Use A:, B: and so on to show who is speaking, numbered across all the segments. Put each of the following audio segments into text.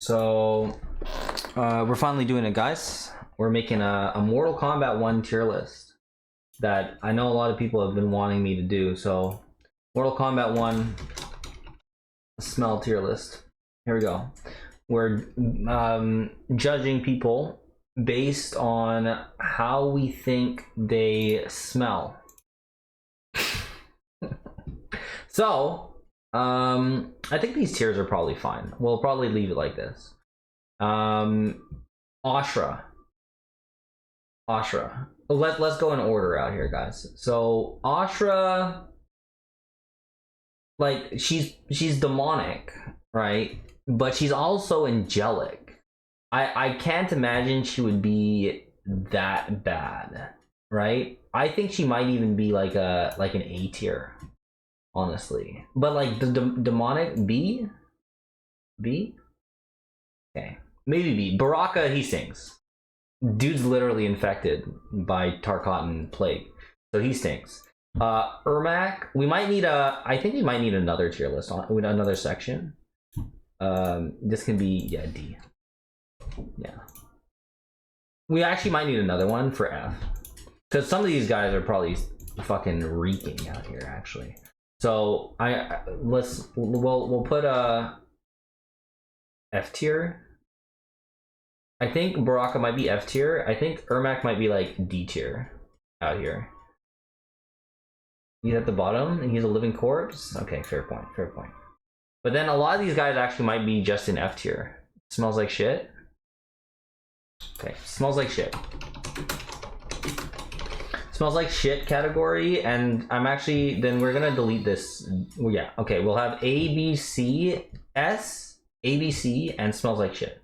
A: So we're finally doing it, guys. We're making a Mortal Kombat 1 tier list that I know a lot of people have been wanting me to do. So Mortal Kombat 1 smell tier list. Here we go. We're judging people based on how we think they smell. So I think these tiers are probably fine. We'll probably leave it like this. Ashra. Let's go in order out here, guys. So Ashra, like she's demonic, right? But she's also angelic. I can't imagine she would be that bad, right? I think she might even be like an A tier, honestly. But like the demonic B, okay, maybe B. Baraka, he stinks. Dude's literally infected by Tarkatan plague, so he stinks. Ermac, we might need I think we might need another tier list on another section. This can be D. Yeah, we actually might need another one for F, because some of these guys are probably fucking reeking out here actually. So we'll put a F tier. I think Baraka might be F tier. I think Ermac might be like D tier out here. He's at the bottom and he's a living corpse. Okay, fair point. But then a lot of these guys actually might be just in F tier. Smells like shit. Okay, smells like shit. Smells like shit category, and I'm actually, then we're gonna delete this. Yeah, okay, we'll have A, B, C, S, A, B, C, and smells like shit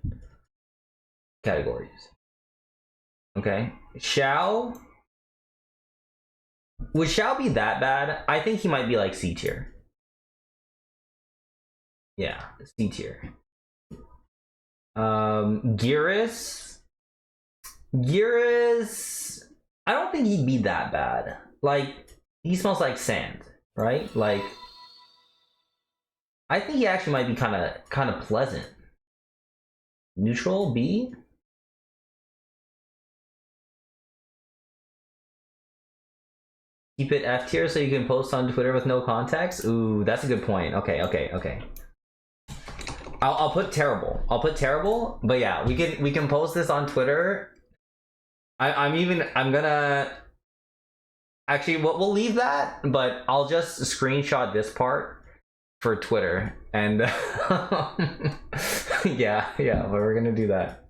A: categories. Okay, Shao. Would Shao be that bad? I think he might be like C tier. Yeah, C tier. Geras, I don't think he'd be that bad. Like, he smells like sand, right? Like, I think he actually might be kind of pleasant. Neutral, B. Keep it F tier so you can post on Twitter with no context. Ooh, that's a good point. Okay. I'll put terrible. But yeah, we can post this on Twitter. I'm gonna actually we'll leave that, but I'll just screenshot this part for Twitter and yeah, but we're gonna do that.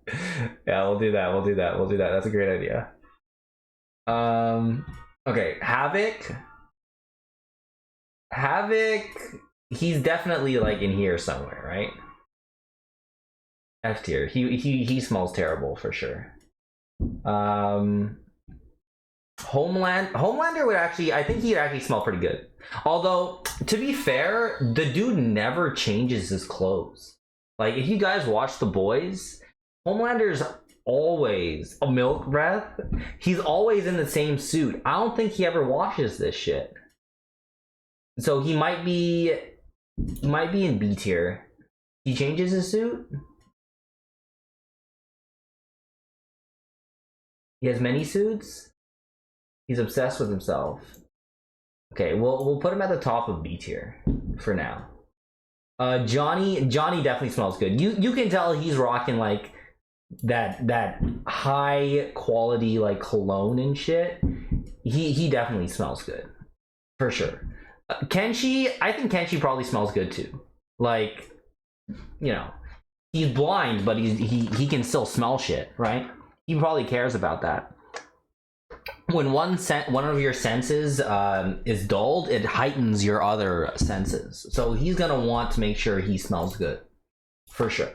A: Yeah, we'll do that. That's a great idea. Okay, Havoc, he's definitely like in here somewhere, right? F tier. He smells terrible for sure. Homelander would actually, I think he'd actually smell pretty good. Although, to be fair, the dude never changes his clothes. Like, if you guys watch The Boys, Homelander's always a milk breath. He's always in the same suit. I don't think he ever washes this shit. So he might be in B tier. He changes his suit. He has many suits. He's obsessed with himself. Okay, we'll put him at the top of B tier for now. Johnny definitely smells good. You can tell he's rocking like that high quality like cologne and shit. He definitely smells good for sure. Kenshi, I think Kenshi probably smells good too. Like, you know, he's blind, but he can still smell shit, right? He probably cares about that. When one of your senses is dulled, it heightens your other senses. So he's gonna want to make sure he smells good, for sure.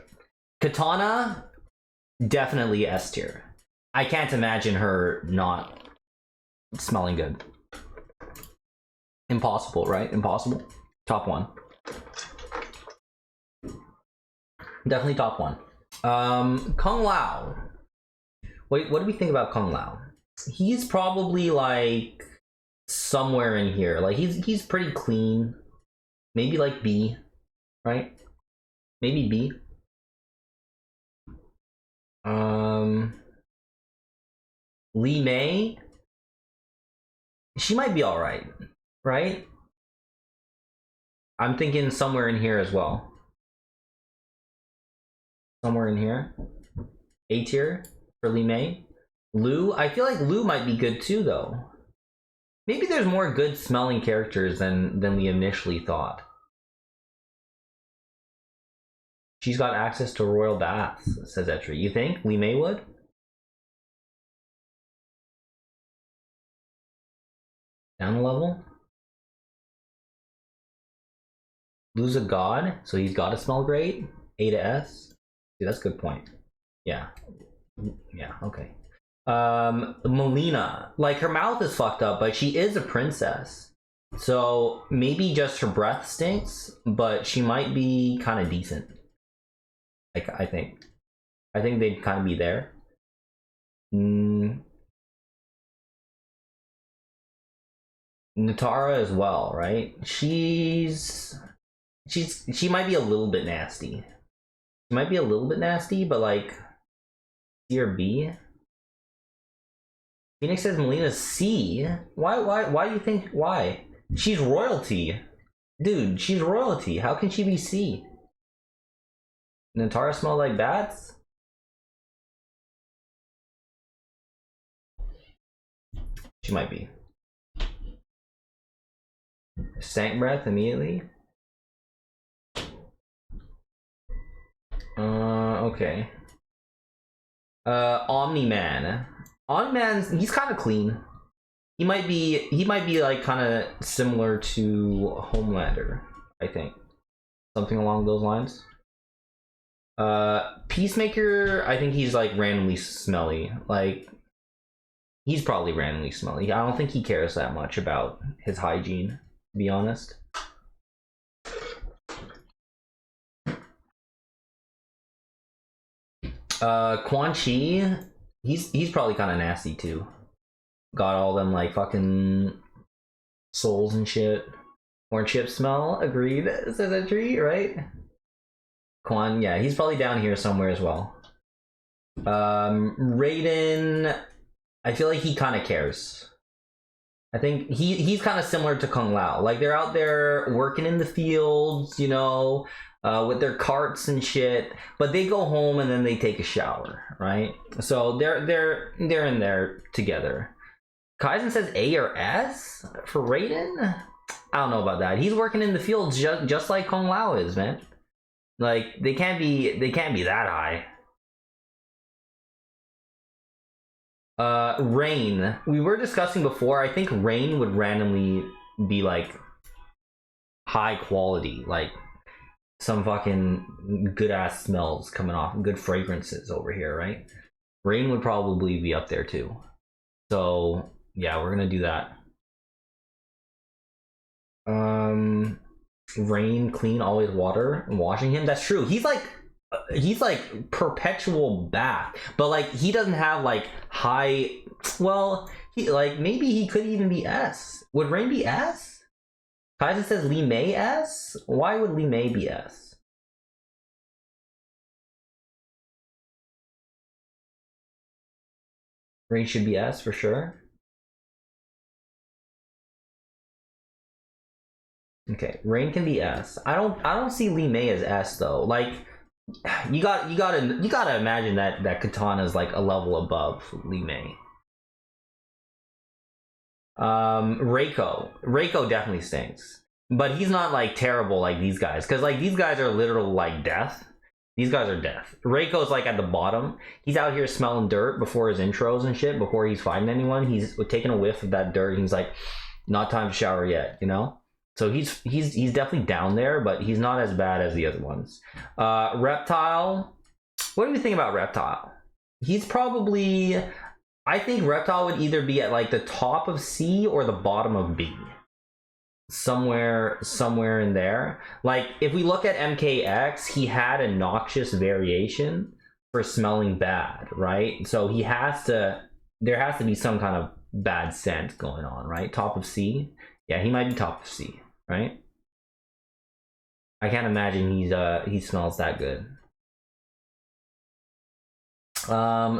A: Katana, definitely S tier. I can't imagine her not smelling good. Impossible, right? Impossible. Top one. Definitely top one. Kung Lao. Wait, what do we think about Kung Lao? He's probably like somewhere in here. Like he's pretty clean. Maybe like B, right? Maybe B. Lee May, she might be all right, right? I'm thinking somewhere in here as well. Somewhere in here. A tier for Lee May. Lou, I feel like Lou might be good too, though. Maybe there's more good smelling characters than we initially thought. She's got access to royal baths, says Etri. You think Lee May would? Down a level? Lou's a god, so he's got to smell great. A to S. Dude, that's a good point. Yeah. Yeah, okay. Melina, like her mouth is fucked up, but she is a princess. So maybe just her breath stinks, but she might be kind of decent. Like, I think they'd kind of be there. Natara as well, right? She might be a little bit nasty. She might be a little bit nasty, but like C or B. Phoenix says Melina's C. Why do you think why? She's royalty. Dude, she's royalty. How can she be C? Natara smell like bats? She might be. Stank breath immediately. Okay. Omni-Man. Omni-Man's, he's kind of clean. He might be like kind of similar to Homelander, I think. Something along those lines. Peacemaker, I think he's like randomly smelly. Like, he's probably randomly smelly. I don't think he cares that much about his hygiene, to be honest. Quan Chi, he's probably kind of nasty too. Got all them like fucking souls and shit. Corn chip smell, agreed, says a tree, right? Quan, yeah, he's probably down here somewhere as well. Raiden, I feel like he kind of cares. I think he's kind of similar to Kung Lao. Like, they're out there working in the fields, you know, with their carts and shit, but they go home and then they take a shower, right? So they're in there together. Kaizen says A or S for Raiden? I don't know about that. He's working in the fields just like Kung Lao is, man. Like, they can't be that high. Rain. We were discussing before, I think Rain would randomly be like high quality, like some fucking good ass smells coming off, good fragrances over here, right? Rain would probably be up there too. So yeah, we're gonna do that. Rain, clean, always water, and washing him. That's true. He's like perpetual bath, but like he doesn't have like high. Well, he like maybe he could even be S. Would Rain be S? Kaizen says Lee May S. Why would Lee May be S? Rain should be S for sure. Okay, Rain can be S. I don't see Lee May as S though. Like, you gotta imagine that Katana is like a level above Lee May. Reiko definitely stinks, but he's not like terrible like these guys, because like these guys are literal like death. These guys are death. Reiko's like at the bottom. He's out here smelling dirt before his intros and shit, before he's fighting anyone. He's taking a whiff of that dirt and he's like, not time to shower yet, you know? So he's definitely down there, but he's not as bad as the other ones. Reptile. What do you think about Reptile? He's probably, I think Reptile would either be at like the top of C or the bottom of B. Somewhere in there. Like, if we look at MKX, he had a noxious variation for smelling bad, right? So there has to be some kind of bad scent going on, right? Top of C. Yeah, he might be top of C, right? I can't imagine he smells that good.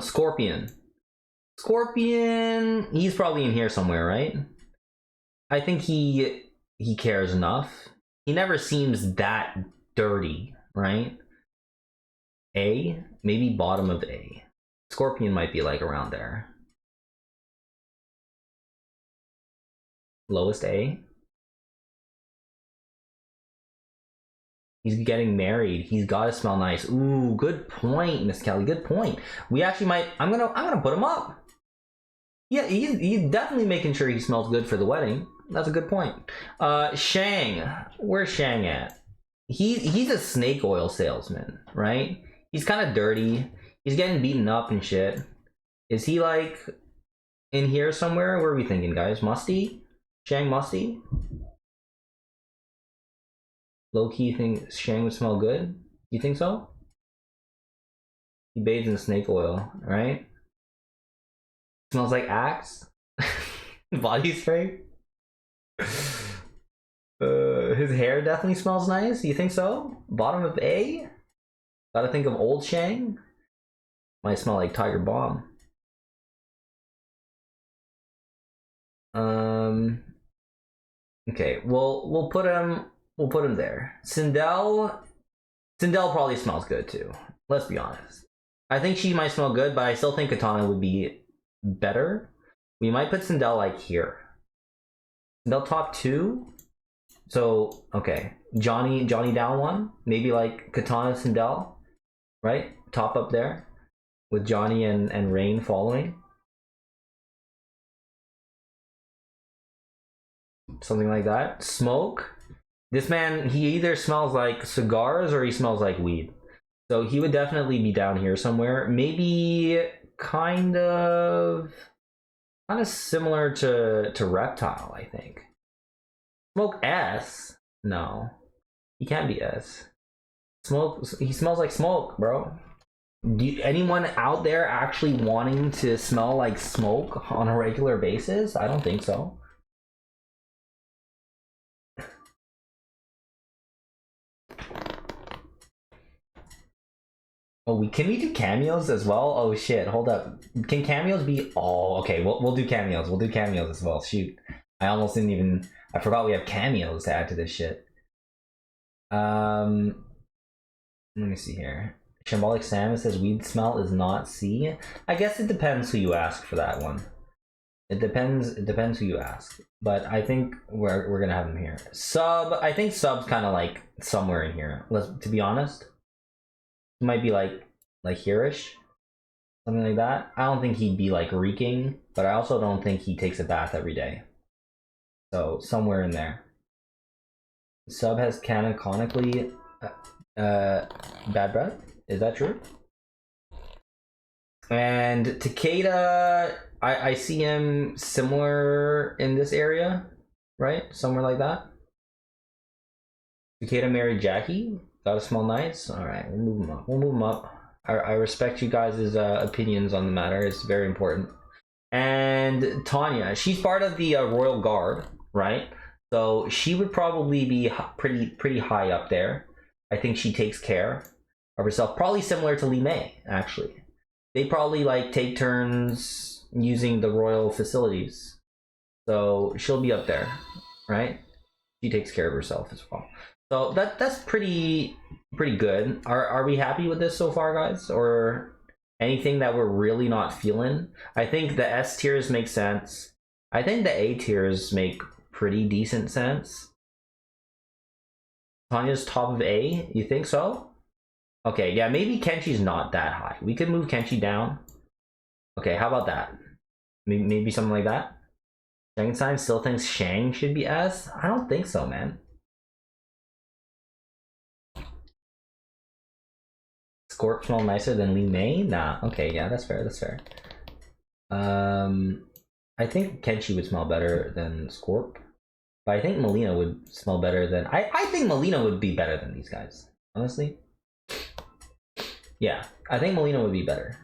A: Scorpion. Scorpion, he's probably in here somewhere, right? I think he cares enough. He never seems that dirty, right? A, maybe bottom of A. Scorpion might be like around there. Lowest A. He's getting married. He's got to smell nice. Ooh, good point, Miss Kelly. Good point. We actually might. I'm gonna put him up. Yeah, he's definitely making sure he smells good for the wedding. That's a good point. Shang, where's Shang at? He's a snake oil salesman, right? He's kind of dirty. He's getting beaten up and shit. Is he like in here somewhere? Where are we thinking, guys? Musty? Shang Musty? Low key think Shang would smell good? You think so? He bathes in snake oil, right? Smells like Axe. Body spray. His hair definitely smells nice. You think so? Bottom of A? Gotta think of old Shang. Might smell like Tiger Bomb. Okay, we'll put him there. Sindel probably smells good too. Let's be honest. I think she might smell good, but I still think Katana would be better. We might put Sindel like here. Sindel top 2. So okay, Johnny down 1. Maybe like Katana Sindel, right? Top up there with Johnny and Rain following. Something like that. Smoke. This man, he either smells like cigars or he smells like weed. So he would definitely be down here somewhere. Maybe kind of similar to Reptile, I think. Smoke S? No. He can't be S. Smoke, he smells like smoke, bro. Anyone out there actually wanting to smell like smoke on a regular basis? I don't think so. Oh, can we do cameos as well? Oh shit, hold up. Can cameos be? Oh, okay. We'll do cameos. We'll do cameos as well. Shoot, I almost didn't even. I forgot we have cameos to add to this shit. Let me see here. Shambolic Sam says weed smell is not C. I guess it depends who you ask for that one. It depends who you ask. But I think we're gonna have him here. Sub. I think Sub's kind of like somewhere in here. To be honest. Might be like here-ish, something like that. I don't think he'd be like reeking, but I also don't think he takes a bath every day. So somewhere in there. Sub has canonically bad breath. Is that true? And Takeda, I see him similar in this area, right? Somewhere like that. Takeda married Jackie. Gotta smell nice. All right, we'll move him up. We'll move him up. I respect you guys' opinions on the matter. It's very important. And Tanya, she's part of the Royal Guard, right? So she would probably be pretty high up there. I think she takes care of herself. Probably similar to Li Mei, actually. They probably like take turns using the royal facilities. So she'll be up there, right? She takes care of herself as well. So that's pretty good. Are we happy with this so far, guys? Or anything that we're really not feeling? I think the S tiers make sense. I think the A tiers make pretty decent sense. Tanya's top of A, you think so? Okay, yeah, maybe Kenshi's not that high. We could move Kenshi down. Okay, how about that? Maybe something like that? Shangenstein still thinks Shang should be S? I don't think so, man. Scorp smell nicer than Li Mei? Nah. Okay, yeah, that's fair. That's fair. I think Kenshi would smell better than Scorp, but I think Melina would smell better than. I think Melina would be better than these guys. Honestly. Yeah, I think Melina would be better.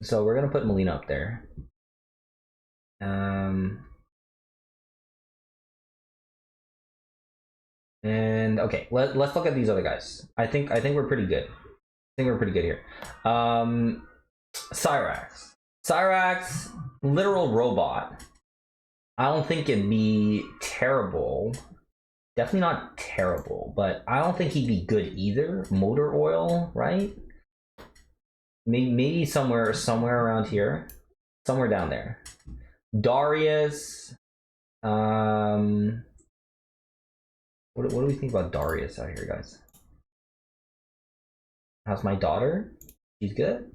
A: So we're gonna put Melina up there. And okay, let's look at these other guys. I think we're pretty good. I think we're pretty good here. Cyrax, literal robot. I don't think it'd be terrible. Definitely not terrible, but I don't think he'd be good either. Motor oil, right? Maybe somewhere around here. Somewhere down there. Darius. What do we think about Darius out here, guys? How's my daughter? She's good.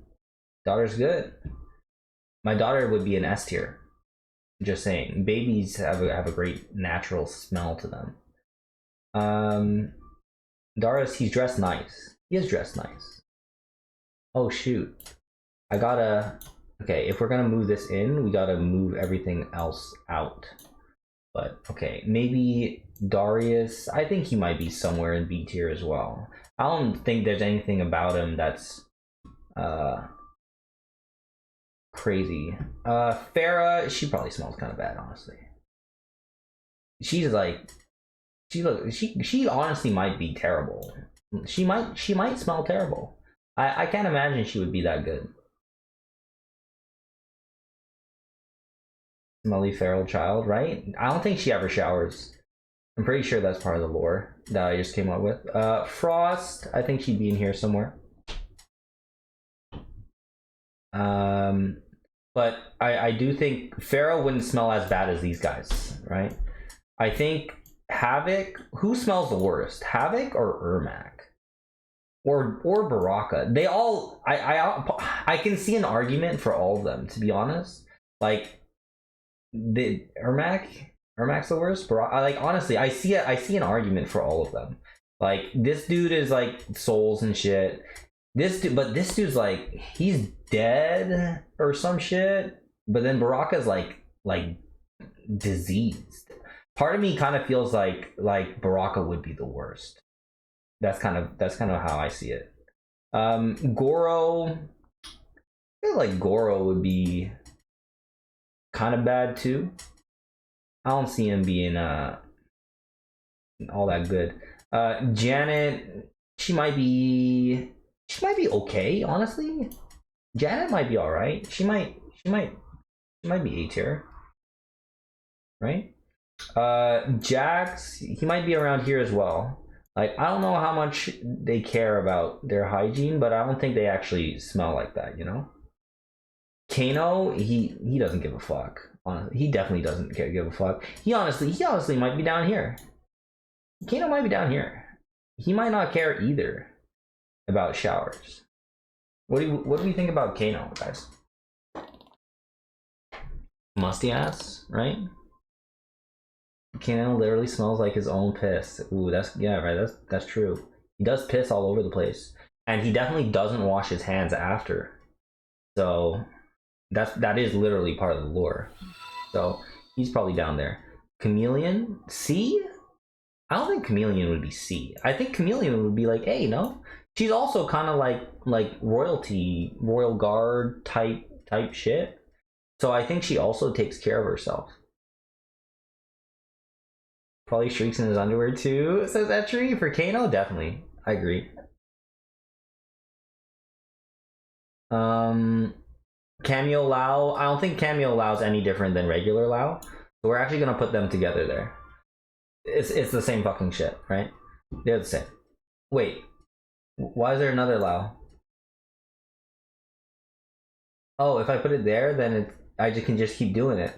A: Daughter's good. My daughter would be an S tier. Just saying. Babies have a great natural smell to them. Darius, he's dressed nice. He is dressed nice. Oh shoot. I gotta... Okay, if we're gonna move this in, we gotta move everything else out. But, okay, maybe Darius... I think he might be somewhere in B tier as well. I don't think there's anything about him that's... crazy. Farah, she probably smells kind of bad, honestly. She's like... She honestly might be terrible. She might smell terrible. I can't imagine she would be that good. Smelly feral child, right? I don't think she ever showers. I'm pretty sure that's part of the lore that I just came up with. Frost, I think she'd be in here somewhere. But I do think Pharaoh wouldn't smell as bad as these guys, right? I think Havoc, who smells the worst? Havoc or Ermac? Or Baraka? They all, I can see an argument for all of them, to be honest. Like, Ermac's the worst. Like, honestly, I see an argument for all of them. Like, this dude is like souls and shit. This dude's like, he's dead or some shit. But then Baraka's like diseased. Part of me kind of feels like Baraka would be the worst. That's kind of how I see it. Goro, I feel like Goro would be kind of bad too. I don't see him being all that good. Janet, she might be okay, honestly. Janet might be all right. She might be A tier, right? Jax, he might be around here as well. Like, I don't know how much they care about their hygiene, but I don't think they actually smell like that, you know? Kano, he doesn't give a fuck. Honestly, he definitely doesn't give a fuck. He honestly might be down here. Kano might be down here. He might not care either about showers. What do we think about Kano, guys? Musty ass, right? Kano literally smells like his own piss. Ooh, that's true. He does piss all over the place, and he definitely doesn't wash his hands after. So that is literally part of the lore. So he's probably down there. Chameleon, C? I don't think Chameleon would be C. I think Chameleon would be like A. No, she's also kind of like royalty, royal guard type shit. So I think she also takes care of herself. Probably shrieks in his underwear too, says Etchery. For Kano, definitely. I agree. Kameo Lao. I don't think Kameo Lao is any different than regular Lao. So we're actually gonna put them together there. It's the same fucking shit, right? They're the same. Wait. Why is there another Lao? Oh, if I put it there, then I can just keep doing it.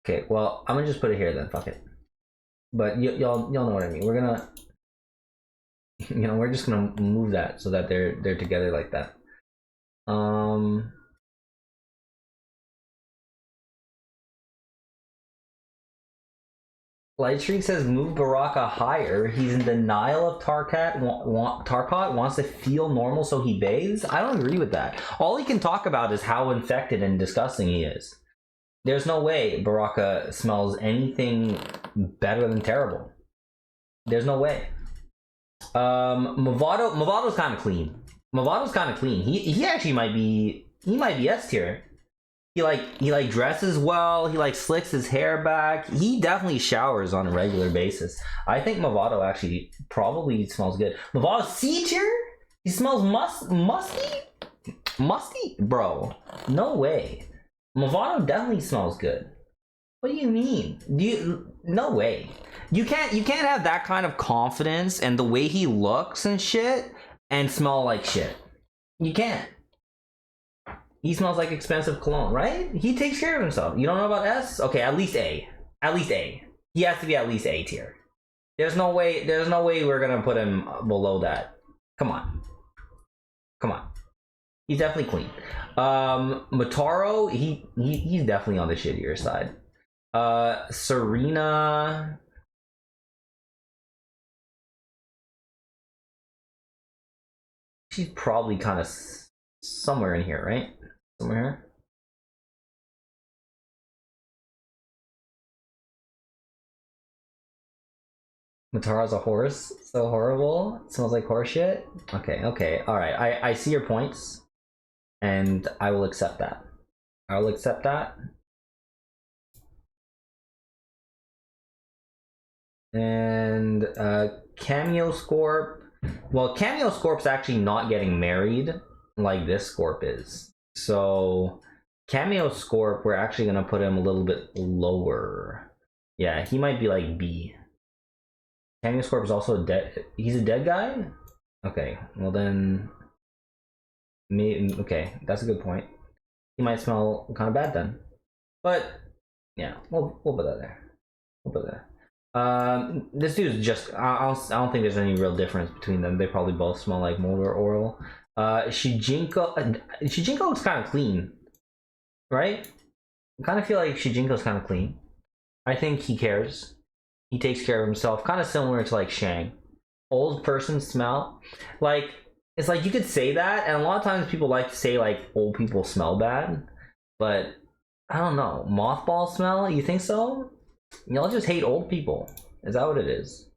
A: Okay, well, I'm gonna just put it here then. Fuck it. But y'all know what I mean. We're gonna, we're just gonna move that so that they're together like that. Lightstreak says move Baraka higher. He's in denial of Tarkat wants to feel normal so he bathes. I don't agree with that. All he can talk about is how infected and disgusting he is. There's no way Baraka smells anything better than terrible. There's no way. Movado's kind of clean. Movado's kind of clean. He actually might be S tier. He like dresses well. He like slicks his hair back. He definitely showers on a regular basis. I think Movado actually probably smells good. Movado C tier. He smells musty. Musty? Bro, no way. Movano definitely smells good. What do you mean? No way. You can't have that kind of confidence and the way he looks and shit and smell like shit. You can't. He smells like expensive cologne, right? He takes care of himself. You don't know about S? Okay, at least A. At least A. He has to be at least A tier. There's no way we're gonna put him below that. Come on. Come on. He's definitely clean. Mataro, he's definitely on the shittier side. Serena. She's probably kind of somewhere in here, right? Somewhere here. Mataro's a horse, so horrible. It smells like horse shit. Okay, okay, all right. I see your points, and I will accept that. I will accept that. And Kameo Scorp. Well, Kameo Scorp's actually not getting married like this Scorp is. So Kameo Scorp, we're actually gonna put him a little bit lower. Yeah, he might be like B. Kameo Scorp is also dead. He's a dead guy? Okay, well then maybe okay, that's a good point. He might smell kind of bad then. But yeah, we'll put that there. We'll put that there. This dude's just I don't think there's any real difference between them. They probably both smell like mold or oral. Shijinko looks kind of clean, right? I kind of feel like Shijinko's kind of clean. I think he cares. He takes care of himself, kind of similar to like Shang. Old person smell, like it's like you could say that, and a lot of times people like to say like old people smell bad, but I don't know. Mothball smell? You think so? Y'all just hate old people. Is that what it is?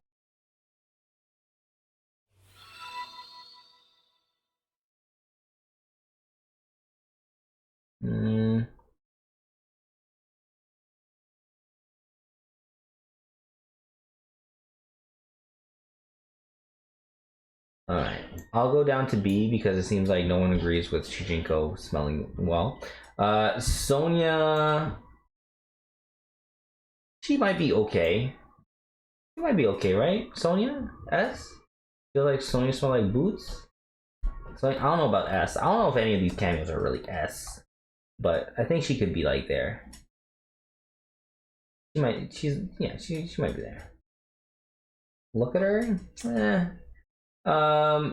A: Alright. I'll go down to B because it seems like no one agrees with Shijinko smelling well. Sonia, she might be okay. She might be okay, right? Sonia? S? Feel like Sonia smell like boots? So I don't know about S. I don't know if any of these cameos are really S. But I think she could be like there. She might she might be there. Look at her.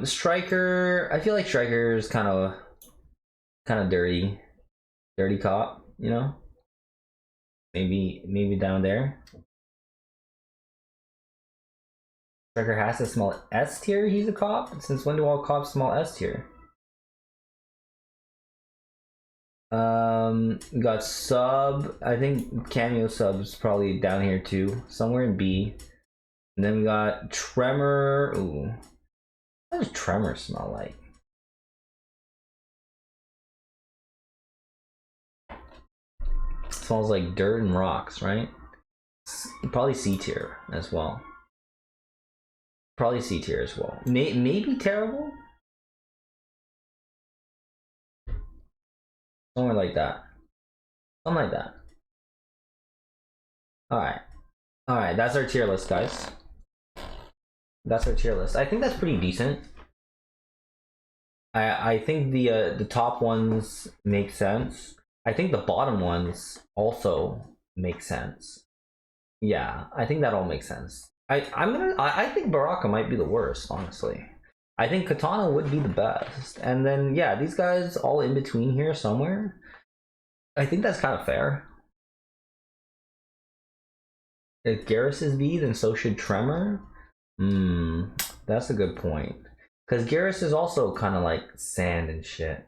A: Striker, I feel like Striker is kind of dirty cop, you know? Maybe down there. Striker has to smell S tier. He's a cop. Since when do all cops smell S tier? We got Sub. I think Kameo Sub's probably down here too, somewhere in B. And then we got Tremor. Ooh, what does Tremor smell like? It smells like dirt and rocks, right? Probably C tier as well. Probably C tier as well. Maybe terrible. Somewhere like that. Something like that. Alright, that's our tier list, guys. That's our tier list. I think that's pretty decent. I think the top ones make sense. I think the bottom ones also make sense. Yeah, I think that all makes sense. I think Baraka might be the worst, honestly. I think Katana would be the best. And then yeah, these guys all in between here somewhere. I think that's kind of fair. If Garrus is B, then so should Tremor. That's a good point. Because Garrus is also kind of like sand and shit.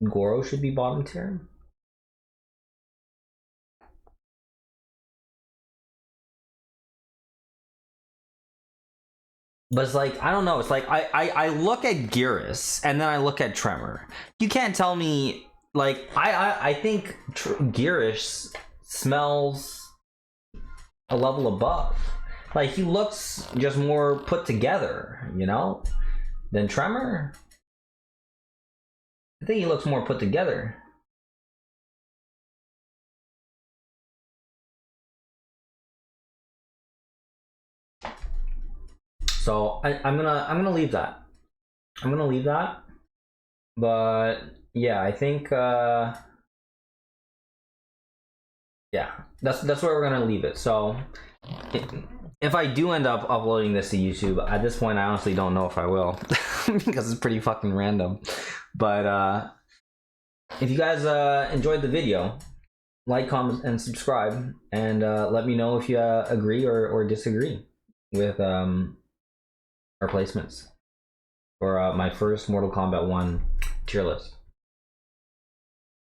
A: Goro should be bottom tier. But it's like, I don't know. It's like, I look at Garrus and then I look at Tremor. You can't tell me, like, I think Garrus smells a level above. Like, he looks just more put together, you know, than Tremor. I think he looks more put together. So I'm gonna leave that. I'm gonna leave that. But yeah, I think yeah, that's where we're gonna leave it. So if I do end up uploading this to YouTube, at this point I honestly don't know if I will because it's pretty fucking random. But if you guys enjoyed the video, like, comment, and subscribe, and let me know if you agree or disagree with our placements for my first Mortal Kombat 1 tier list.